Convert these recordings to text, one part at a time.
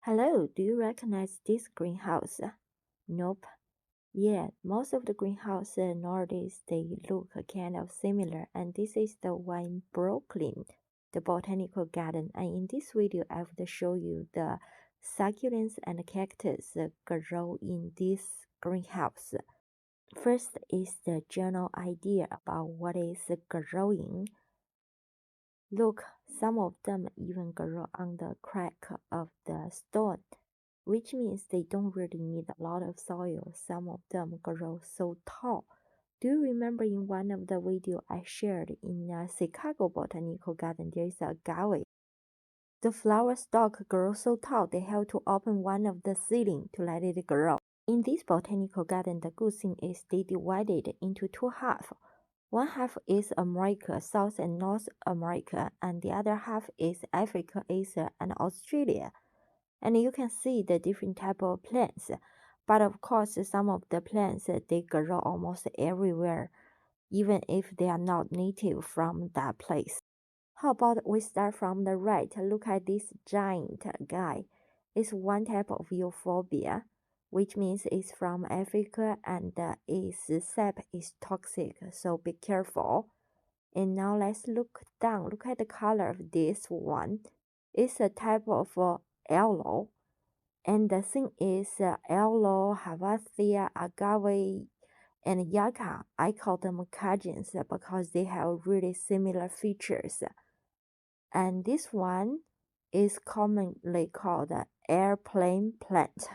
Hello, do you recognize this greenhouse? Nope. Yeah, most of the greenhouses nowadays they look kind of similar, and this is the one in Brooklyn, the botanical garden. And in this video, I will show you the succulents and cactus grow in this greenhouse. First is the general idea about what is growing. Look, some of them even grow on the crack of the stone, which means they don't really need a lot of soil. Some of them grow so tall. Do you remember in one of the videos I shared in Chicago Botanical Garden, there is a agave. The flower stalk grows so tall they have to open one of the ceiling to let it grow. In this botanical garden, the good thing is they divided into two halves. One half is America, South and North America, and the other half is Africa, Asia, and Australia. And you can see the different type of plants. But of course, some of the plants, they grow almost everywhere, even if they are not native from that place. How about we start from the right? Look at this giant guy. It's one type of euphorbia, which means it's from Africa and its sap is toxic, so be careful. And now let's look down. Look at the color of this one. It's a type of yellow. And the thing is, yellow, Havathia, agave, and yucca, I call them cousins because they have really similar features. And this one is commonly called airplane plant.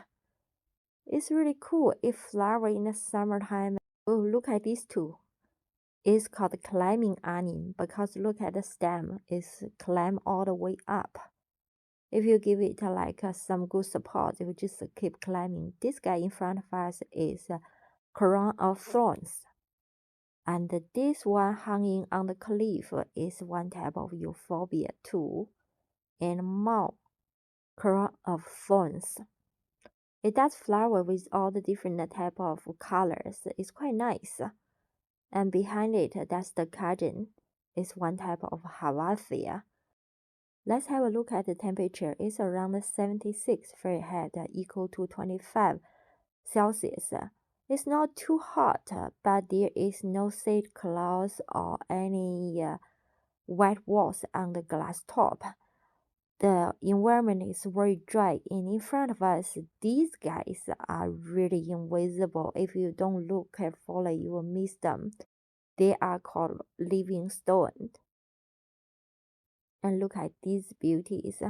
It's really cool. It flowers in the summertime. Oh, look at these two. It's called climbing onion because look at the stem. It's climb all the way up. If you give it like some good support, it will just keep climbing. This guy in front of us is crown of thorns. And this one hanging on the cliff is one type of euphorbia too. And more crown of thorns. It does flower with all the different type of colors. It's quite nice. And behind it, that's the cousin. It's one type of Havathia. Let's have a look at the temperature. It's around 76 Fahrenheit, equal to 25 Celsius. It's not too hot, but there is no thick clouds or any white walls on the glass top. The environment is very dry, and in front of us, these guys are really invisible. If you don't look carefully, you will miss them. They are called living stone. And look at these beauties.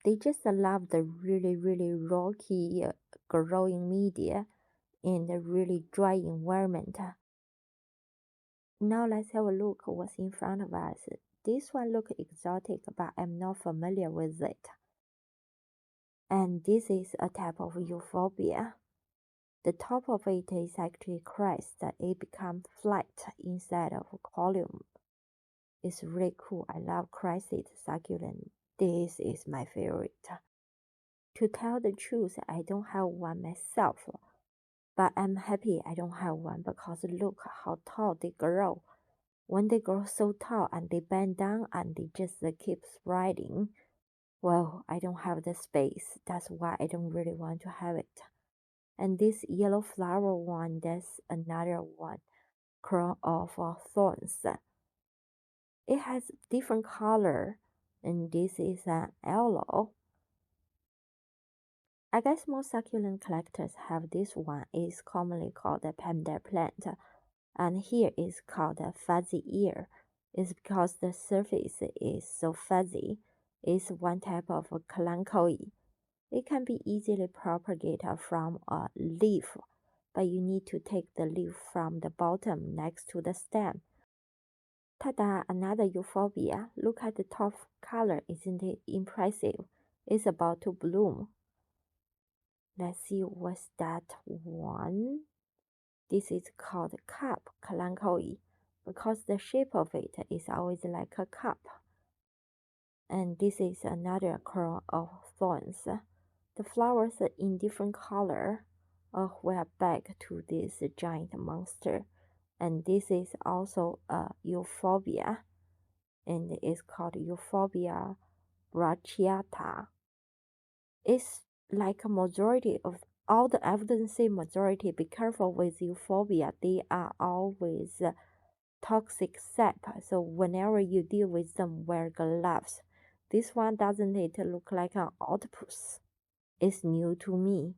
They just love the really rocky growing media in the really dry environment. Now let's have a look what's in front of us. This one looks exotic, but I'm not familiar with it. And this is a type of euphorbia. The top of it is actually crest. It becomes flat instead of column. It's really cool. I love crested succulent. This is my favorite. To tell the truth, I don't have one myself, but I'm happy I don't have one because look how tall they grow. When they grow so tall and they bend down and they just keep spreading, well, I don't have the space. That's why I don't really want to have it. And this yellow flower one, that's another one, crown of thorns. It has different color, and this is an yellow. I guess most succulent collectors have this one. It's commonly called the panda plant, and here is called a fuzzy ear. It's because the surface is so fuzzy. It's one type of kalanchoe. It can be easily propagated from a leaf, but you need to take the leaf from the bottom next to the stem. Ta-da! Another euphorbia. Look at the top color. Isn't it impressive? It's about to bloom. Let's see what's that one. This is called cup kalanchoe because the shape of it is always like a cup. And this is another crown of thorns. The flowers are in different color. We are back to this giant monster. And this is also a euphorbia. And it's called Euphorbia brachiata. It's like a majority of all the evidence say majority. Be careful with euphorbia. They are always toxic sap. So whenever you deal with them, wear gloves. This one doesn't it look like an octopus? It's new to me.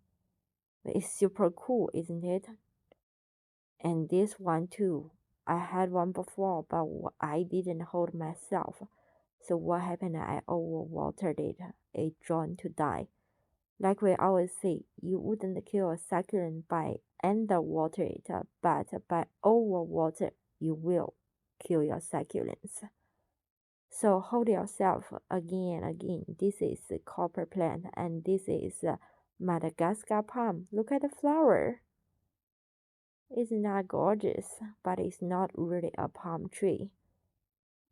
It's super cool, isn't it? And this one too. I had one before, but I didn't hold myself. So what happened? I overwatered it. It drawn to die. Like we always say, you wouldn't kill a succulent by underwater it, but by overwater, you will kill your succulents. So hold yourself again. This is a copper plant, and this is Madagascar palm. Look at the flower. It's not gorgeous, but it's not really a palm tree.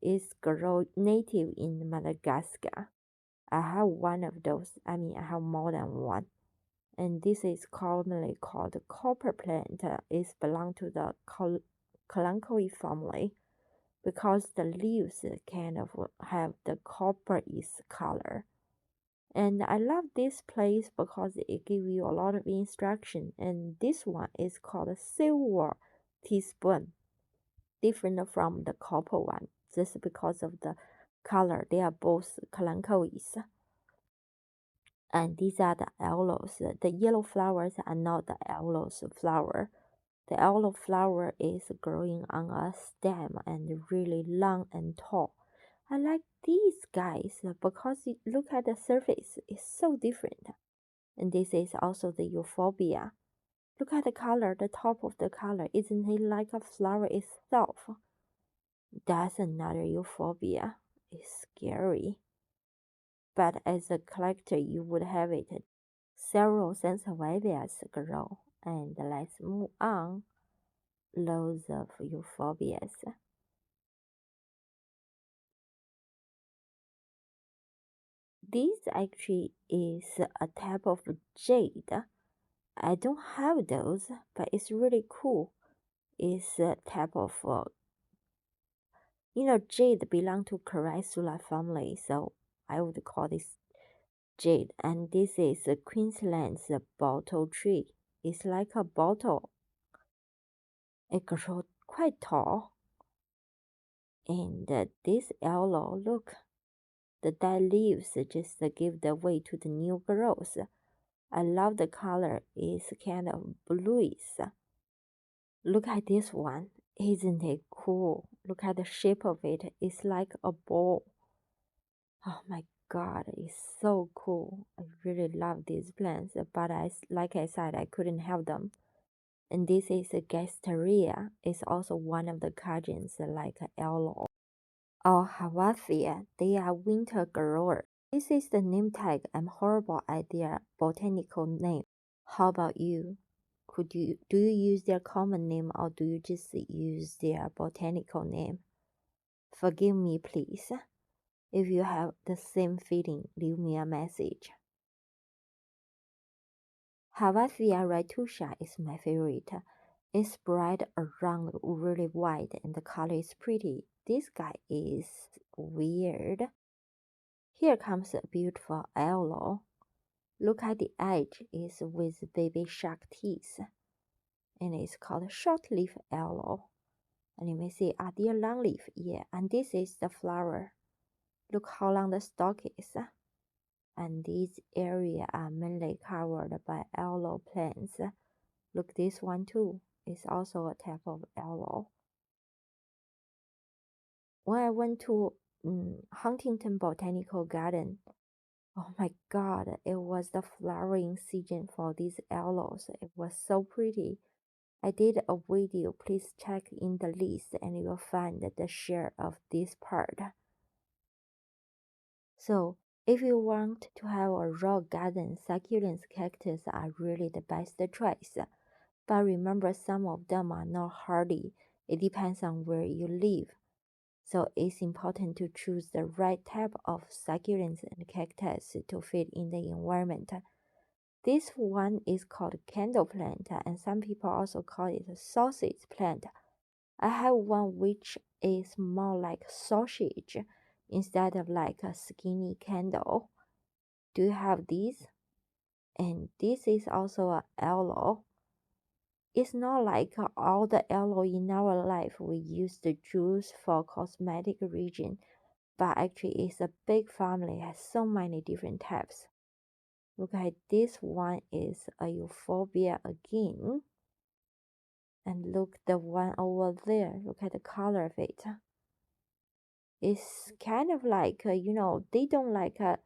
It's grow native in Madagascar. I have one of those. I have more than one. And this is commonly called copper plant. It belongs to the Kalanchoe family because the leaves kind of have the copperish color. And I love this place because it gives you a lot of instruction. And this one is called a silver teaspoon, different from the copper one, just because of the color. They are both Kalanchoes. And these are the aloes. The yellow flowers are not the aloes flower. The aloe flower is growing on a stem and really long and tall. I like these guys because you look at the surface, it's so different. And this is also the euphorbia. Look at the color, the top of the color. Isn't it like a flower itself? That's another euphorbia. It's scary. But as a collector, you would have it. Several sansevieras grow. And let's move on. Loads of euphorbias. This actually is a type of jade. I don't have those, but it's really cool. It's a type of, jade belong to Carassula family, so I would call this jade. And this is Queensland's bottle tree. It's like a bottle. It grows quite tall. And this aloe, look, the dead leaves just give the way to the new growth. I love the color. It's kind of bluish. Look at this one. Isn't it cool? Look at the shape of it. It's like a ball. Oh my god, it's so cool. I really love these plants, but like I said, I couldn't have them. And this is a Gasteria. It's also one of the cousins like aloe or Havathia. They are winter growers. This is the name tag. I'm horrible at their botanical name. How about you? Do you use their common name or do you just use their botanical name? Forgive me, please. If you have the same feeling, leave me a message. Havathia retusha is my favorite. It's spread around really wide and the color is pretty. This guy is weird. Here comes a beautiful aloe. Look at the edge is with baby shark teeth. And it's called short leaf aloe. And you may see, are they a long leaf? Yeah, and this is the flower. Look how long the stalk is. And these areas are mainly covered by aloe plants. Look, this one too is also a type of aloe. When I went to Huntington Botanical Garden, oh my god, it was the flowering season for these aloes. It was so pretty. I did a video, please check in the list and you'll find the share of this part. So, if you want to have a raw garden, succulents cactus are really the best choice. But remember, some of them are not hardy. It depends on where you live. So it's important to choose the right type of succulents and cactus to fit in the environment. This one is called candle plant, and some people also call it sausage plant. I have one which is more like sausage instead of like a skinny candle. Do you have these? And this is also a aloe. It's not like all the aloe in our life we use the juice for cosmetic region, but actually it's a big family, has so many different types. Look at this one is a euphorbia again. And look the one over there. Look at the color of it. It's kind of like, they don't like a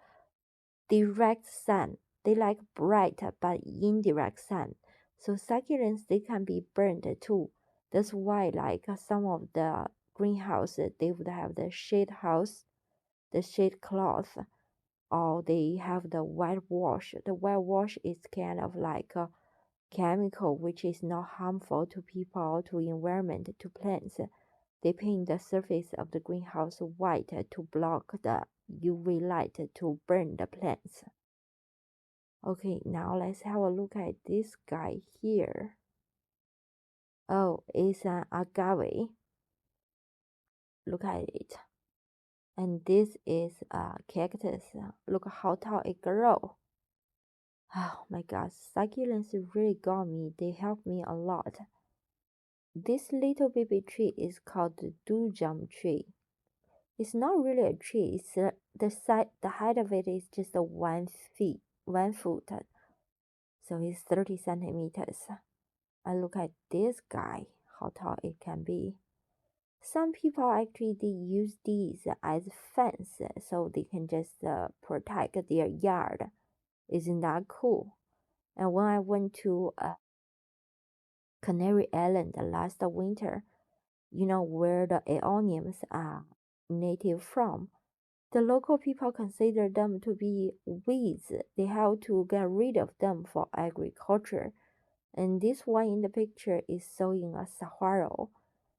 direct sun. They like bright but indirect sun. So succulents, they can be burned too. That's why like some of the greenhouses, they would have the shade house, the shade cloth, or they have the whitewash. The whitewash is kind of like a chemical which is not harmful to people or to environment, to plants. They paint the surface of the greenhouse white to block the UV light to burn the plants. Okay, now let's have a look at this guy here. Oh, it's an agave. Look at it. And this is a cactus. Look how tall it grows. Oh my god, succulents really got me. They help me a lot. This little baby tree is called the dujam tree. It's not really a tree. It's the height of it is just a 1 foot. So it's 30 centimeters. And look at this guy, how tall it can be. Some people actually they use these as fence, so they can just protect their yard. Isn't that cool? And when I went to Canary Island last winter, where the aeoniums are native from, the local people consider them to be weeds. They have to get rid of them for agriculture. And this one in the picture is sowing a saguaro.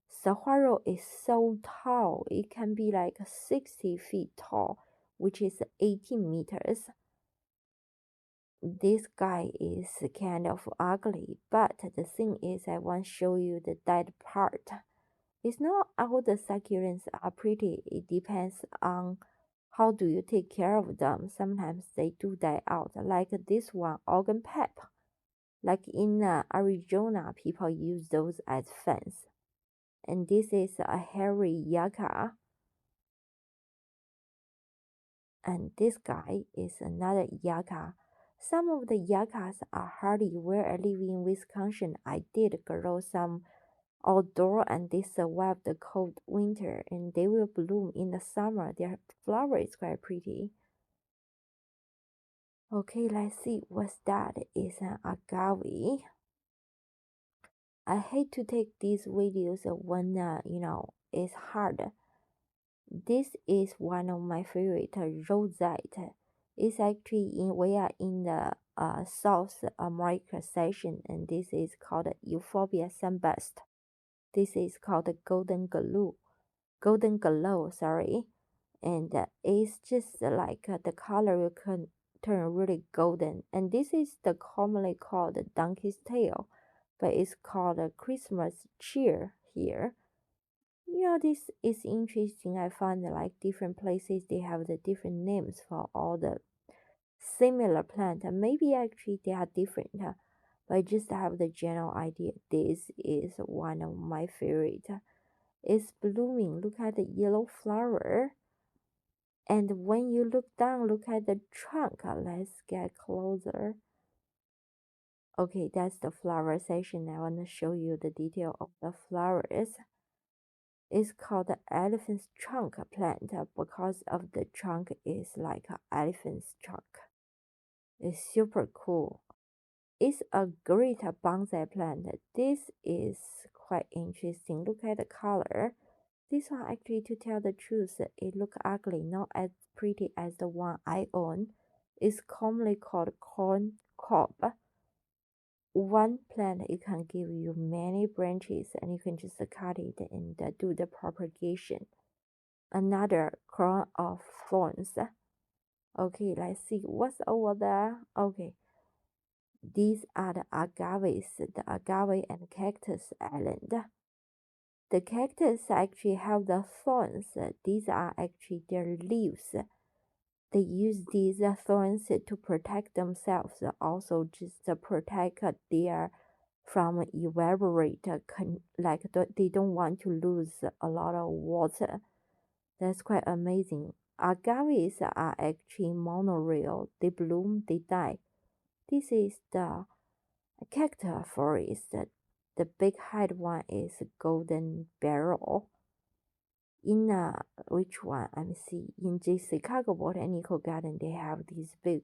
Saguaro is so tall, it can be like 60 feet tall, which is 18 meters. This guy is kind of ugly, but the thing is, I want to show you the dead part. It's not all the succulents are pretty. It depends on how do you take care of them. Sometimes they do die out, like this one, organ pep. Like in Arizona, people use those as fence. And this is a hairy yucca. And this guy is another yucca. Some of the yuccas are hardy. Where I live in Wisconsin, I did grow some outdoor and they survive the cold winter and they will bloom in the summer. Their flower is quite pretty. Okay, let's see what's that. Is an agave. I hate to take these videos when it's hard. This is one of my favorite rosette. It's actually we are in the South America section, and this is called Euphorbia sunburst. This is called golden glow, sorry. And it's just like the color will turn really golden. And this is the commonly called donkey's tail, but it's called a Christmas cheer here. This is interesting. I found like different places they have the different names for all the similar plant. And maybe actually they are different, but I just have the general idea. This is one of my favorite. It's blooming. Look at the yellow flower. And when you look down, look at the trunk. Let's get closer. Okay, that's the flower section. I want to show you the detail of the flowers. It's called the elephant's trunk plant because of the trunk is like an elephant's trunk. It's super cool. It's a great bonsai plant. This is quite interesting. Look at the color. This one actually, to tell the truth, it look ugly, not as pretty as the one I own. It's commonly called corn cob. One plant, it can give you many branches and you can just cut it and do the propagation. Another crown of thorns. Okay, let's see what's over there. Okay, these are the agaves, the agave and cactus island. The cactus actually have the thorns. These are actually their leaves. they use these thorns to protect themselves, also just protect their from evaporate, like they don't want to lose a lot of water. That's quite amazing. Agaves are actually monorail. They bloom, they die. This is the cactus forest. The big height one is golden barrel. In which one? Let me see. In the Chicago Botanical Garden, they have this big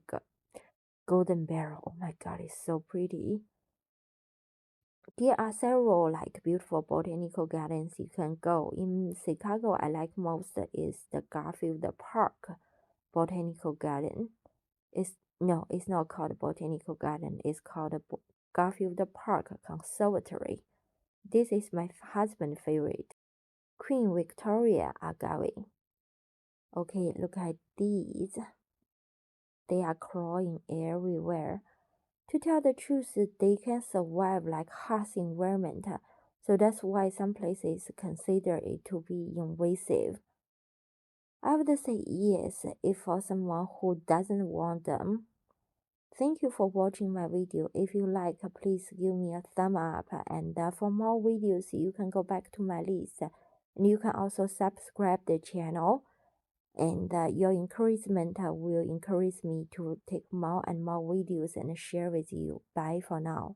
golden barrel. Oh my god, it's so pretty. There are several like beautiful botanical gardens you can go. In Chicago, I like most is the Garfield Park Botanical Garden. It's not called Botanical Garden. It's called Garfield Park Conservatory. This is my husband's favorite. Queen Victoria agave. Okay, look at these. They are crawling everywhere. To tell the truth, they can survive like harsh environment, so that's why some places consider it to be invasive. I would say yes if for someone who doesn't want them. Thank you for watching my video. If you like, please give me a thumb up, and for more videos you can go back to my list, and you can also subscribe the channel, and your encouragement will encourage me to take more and more videos and share with you. Bye for now.